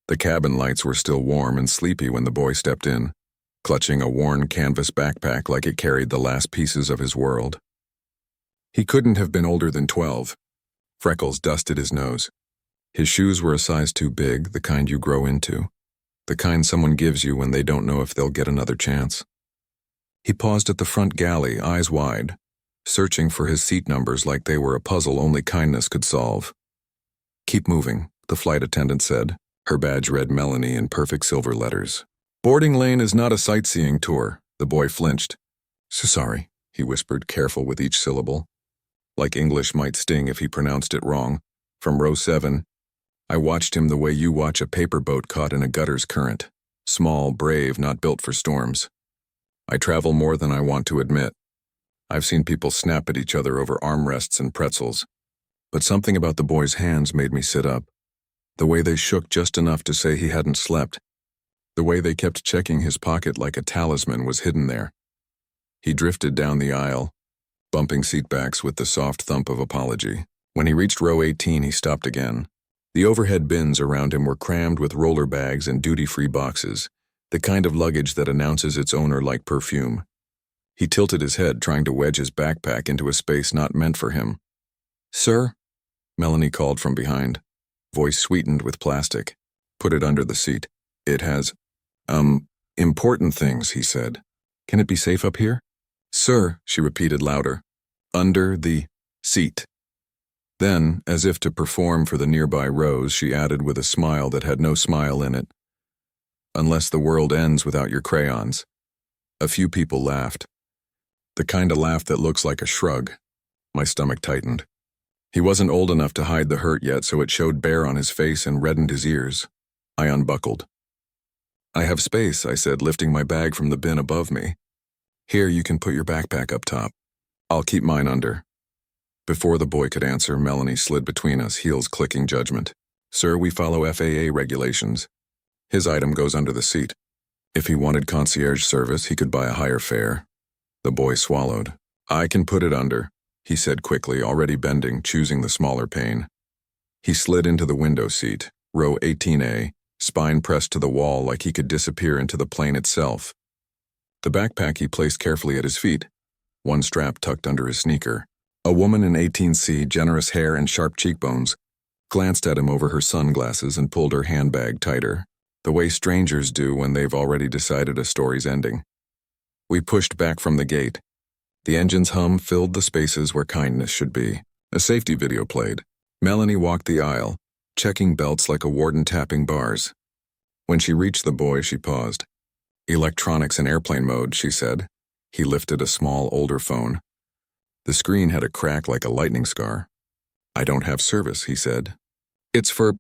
The cabin lights were still warm and sleepy when the boy stepped in, clutching a worn canvas backpack like it carried the last pieces of his world. He couldn't have been older than 12. Freckles dusted his nose. His shoes were a size too big, the kind you grow into, the kind someone gives you when they don't know if they'll get another chance. He paused at the front galley, eyes wide, searching for his seat numbers like they were a puzzle only kindness could solve. "Keep moving," the flight attendant said. Her badge read Melanie in perfect silver letters. "Boarding lane is not a sightseeing tour." The boy flinched. "So sorry," he whispered, careful with each syllable. Like English might sting if he pronounced it wrong. From row 7, I watched him the way you watch a paper boat caught in a gutter's current. Small, brave, not built for storms. I travel more than I want to admit. I've seen people snap at each other over armrests and pretzels. But something about the boy's hands made me sit up. The way they shook just enough to say he hadn't slept. The way they kept checking his pocket like a talisman was hidden there. He drifted down the aisle, bumping seatbacks with the soft thump of apology. When he reached row 18, he stopped again. The overhead bins around him were crammed with roller bags and duty-free boxes, the kind of luggage that announces its owner like perfume. He tilted his head, trying to wedge his backpack into a space not meant for him. "Sir?" Melanie called from behind, voice sweetened with plastic. "Put it under the seat. It has, important things," he said. "Can it be safe up here?" "Sir," she repeated louder. "Under the seat." Then, as if to perform for the nearby rows, she added with a smile that had no smile in it, "Unless the world ends without your crayons." A few people laughed. The kind of laugh that looks like a shrug. My stomach tightened. He wasn't old enough to hide the hurt yet, so it showed bare on his face and reddened his ears. I unbuckled. "I have space," I said, lifting my bag from the bin above me. "Here, you can put your backpack up top. I'll keep mine under." Before the boy could answer, Melanie slid between us, heels clicking judgment. "Sir, we follow FAA regulations. His item goes under the seat. If he wanted concierge service, he could buy a higher fare." The boy swallowed. "I can put it under," he said quickly, already bending, choosing the smaller pane. He slid into the window seat, row 18A, spine pressed to the wall like he could disappear into the plane itself. The backpack he placed carefully at his feet, one strap tucked under his sneaker. A woman in 18C, generous hair and sharp cheekbones, glanced at him over her sunglasses and pulled her handbag tighter, the way strangers do when they've already decided a story's ending. We pushed back from the gate. The engine's hum filled the spaces where kindness should be. A safety video played. Melanie walked the aisle, checking belts like a warden tapping bars. When she reached the boy, she paused. "Electronics in airplane mode," she said. He lifted a small, older phone. The screen had a crack like a lightning scar. "I don't have service," he said. "It's for—"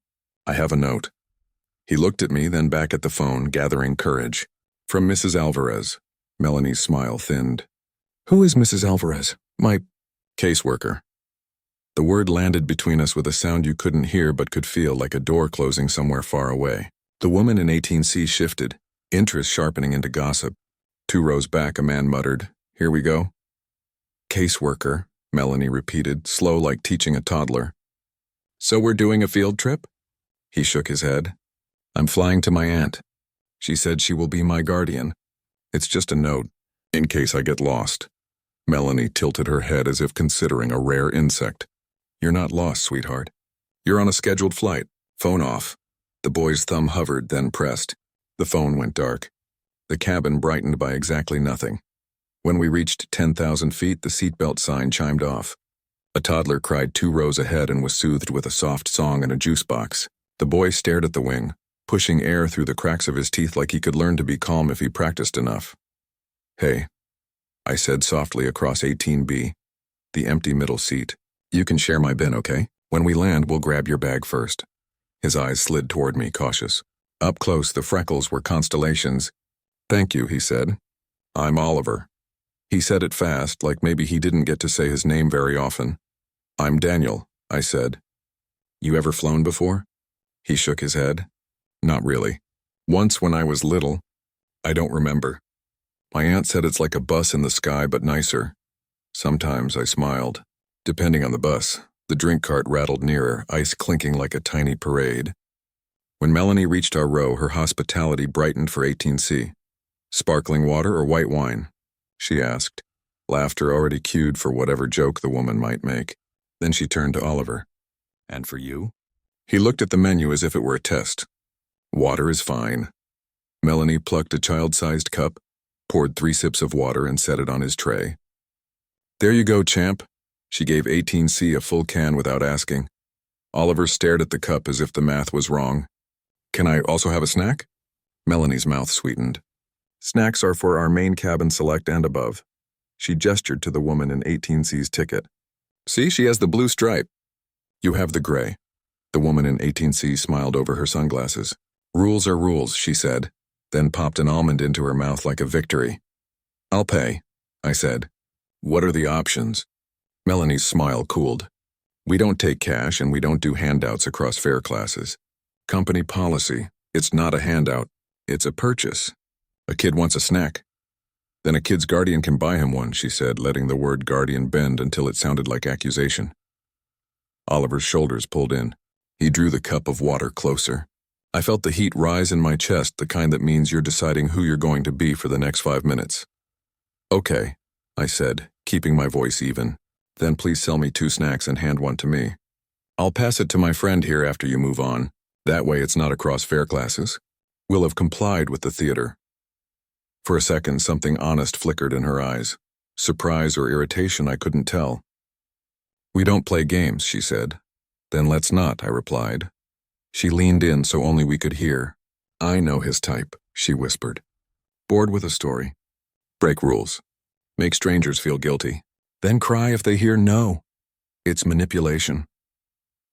"I have a note." He looked at me, then back at the phone, gathering courage. "From Mrs. Alvarez." Melanie's smile thinned. "Who is Mrs. Alvarez?" "My caseworker." The word landed between us with a sound you couldn't hear but could feel, like a door closing somewhere far away. The woman in 18C shifted, interest sharpening into gossip. 2 rows back, a man muttered, "Here we go." "Caseworker," Melanie repeated, slow like teaching a toddler. "So we're doing a field trip?" He shook his head. "I'm flying to my aunt. She said she will be my guardian. It's just a note, in case I get lost." Melanie tilted her head as if considering a rare insect. "You're not lost, sweetheart. You're on a scheduled flight. Phone off." The boy's thumb hovered, then pressed. The phone went dark. The cabin brightened by exactly nothing. When we reached 10,000 feet, the seatbelt sign chimed off. A toddler cried 2 rows ahead and was soothed with a soft song in a juice box. The boy stared at the wing, pushing air through the cracks of his teeth like he could learn to be calm if he practiced enough. "Hey," I said softly across 18B, the empty middle seat. "You can share my bin, okay? When we land, we'll grab your bag first." His eyes slid toward me, cautious. Up close, the freckles were constellations. "Thank you," he said. "I'm Oliver." He said it fast, like maybe he didn't get to say his name very often. "I'm Daniel," I said. "You ever flown before?" He shook his head. "Not really. Once when I was little. I don't remember. My aunt said it's like a bus in the sky, but nicer." Sometimes I smiled. Depending on the bus. The drink cart rattled nearer, ice clinking like a tiny parade. When Melanie reached our row, her hospitality brightened for 18C. "Sparkling water or white wine?" she asked, laughter already cued for whatever joke the woman might make. Then she turned to Oliver. "And for you?" He looked at the menu as if it were a test. "Water is fine." Melanie plucked a child-sized cup, poured 3 sips of water, and set it on his tray. "There you go, champ." She gave 18C a full can without asking. Oliver stared at the cup as if the math was wrong. "Can I also have a snack?" Melanie's mouth sweetened. "Snacks are for our main cabin select and above." She gestured to the woman in 18C's ticket. "See, she has the blue stripe." "You have the gray." The woman in 18C smiled over her sunglasses. "Rules are rules," she said, then popped an almond into her mouth like a victory. "I'll pay," I said. "What are the options?" Melanie's smile cooled. "We don't take cash and we don't do handouts across fare classes. Company policy. It's not a handout. It's a purchase. A kid wants a snack. Then a kid's guardian can buy him one," she said, letting the word guardian bend until it sounded like accusation. Oliver's shoulders pulled in. He drew the cup of water closer. I felt the heat rise in my chest, the kind that means you're deciding who you're going to be for the next 5 minutes. "Okay," I said, keeping my voice even. "Then please sell me 2 snacks and hand one to me. I'll pass it to my friend here after you move on. That way it's not across fare classes." We'll have complied with the theater. For a second, something honest flickered in her eyes. Surprise or irritation, I couldn't tell. "We don't play games," she said. "Then let's not," I replied. She leaned in so only we could hear. "I know his type," she whispered. "Bored with a story. Break rules. Make strangers feel guilty. Then cry if they hear no. It's manipulation."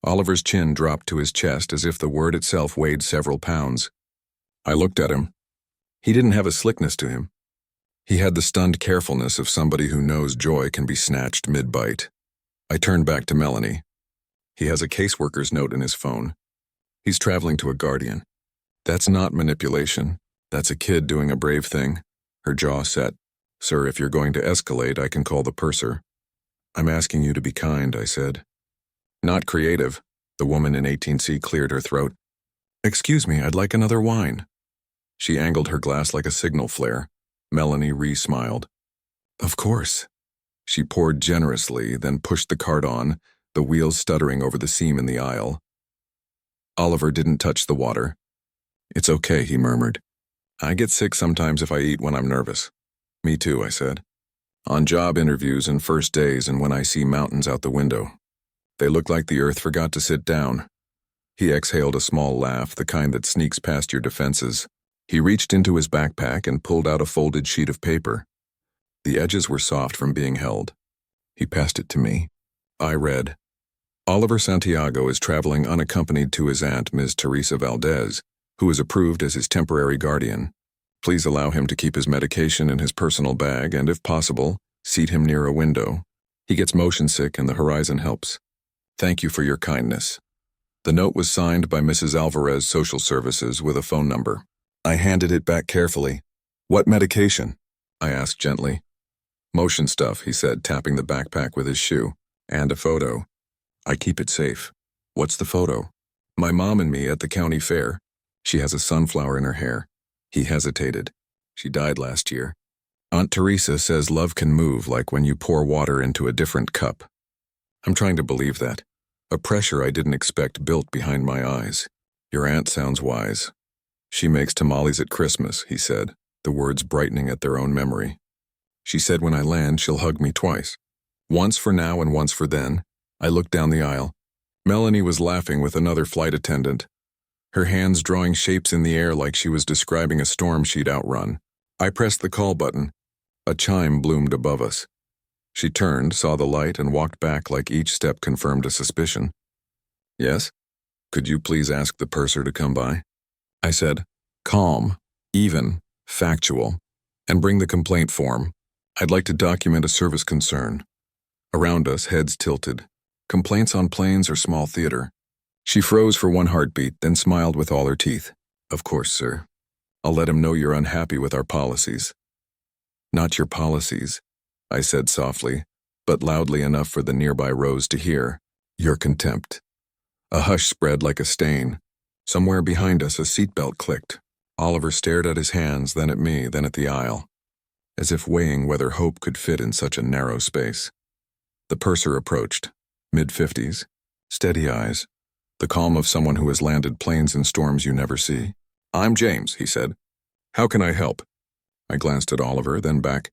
Oliver's chin dropped to his chest as if the word itself weighed several pounds. I looked at him. He didn't have a slickness to him. He had the stunned carefulness of somebody who knows joy can be snatched mid-bite. I turned back to Melanie. "He has a caseworker's note in his phone. He's traveling to a guardian. That's not manipulation. That's a kid doing a brave thing." Her jaw set. "Sir, if you're going to escalate, I can call the purser." "I'm asking you to be kind," I said. "Not creative." The woman in 18C cleared her throat. "Excuse me, I'd like another wine." She angled her glass like a signal flare. Melanie re-smiled. "Of course." She poured generously, then pushed the cart on, the wheels stuttering over the seam in the aisle. Oliver didn't touch the water. "It's okay," he murmured. "I get sick sometimes if I eat when I'm nervous." "Me too," I said. "On job interviews and first days and when I see mountains out the window. They look like the earth forgot to sit down." He exhaled a small laugh, the kind that sneaks past your defenses. He reached into his backpack and pulled out a folded sheet of paper. The edges were soft from being held. He passed it to me. I read, "Oliver Santiago is traveling unaccompanied to his aunt, Ms. Teresa Valdez, who is approved as his temporary guardian. Please allow him to keep his medication in his personal bag and, if possible, seat him near a window. He gets motion sick and the horizon helps. Thank you for your kindness." The note was signed by Mrs. Alvarez, Social Services, with a phone number. I handed it back carefully. "What medication?" I asked gently. "Motion stuff," he said, tapping the backpack with his shoe. "And a photo. I keep it safe." "What's the photo?" "My mom and me at the county fair. She has a sunflower in her hair." He hesitated. "She died last year. Aunt Teresa says love can move like when you pour water into a different cup." I'm trying to believe that. A pressure I didn't expect built behind my eyes. "Your aunt sounds wise. She makes tamales at Christmas," he said, the words brightening at their own memory. "She said when I land, she'll hug me twice. Once for now and once for then." I looked down the aisle. Melanie was laughing with another flight attendant, her hands drawing shapes in the air like she was describing a storm she'd outrun. I pressed the call button. A chime bloomed above us. She turned, saw the light, and walked back like each step confirmed a suspicion. "Yes? Could you please ask the purser to come by?" I said, calm, even, factual, "and bring the complaint form. I'd like to document a service concern." Around us, heads tilted. Complaints on planes or small theater. She froze for one heartbeat, then smiled with all her teeth. "Of course, sir. I'll let him know you're unhappy with our policies." "Not your policies," I said softly, but loudly enough for the nearby rows to hear. "Your contempt." A hush spread like a stain. Somewhere behind us, a seatbelt clicked. Oliver stared at his hands, then at me, then at the aisle, as if weighing whether hope could fit in such a narrow space. The purser approached, mid-50s, steady eyes, the calm of someone who has landed planes in storms you never see. "I'm James," he said. "How can I help?" I glanced at Oliver, then back.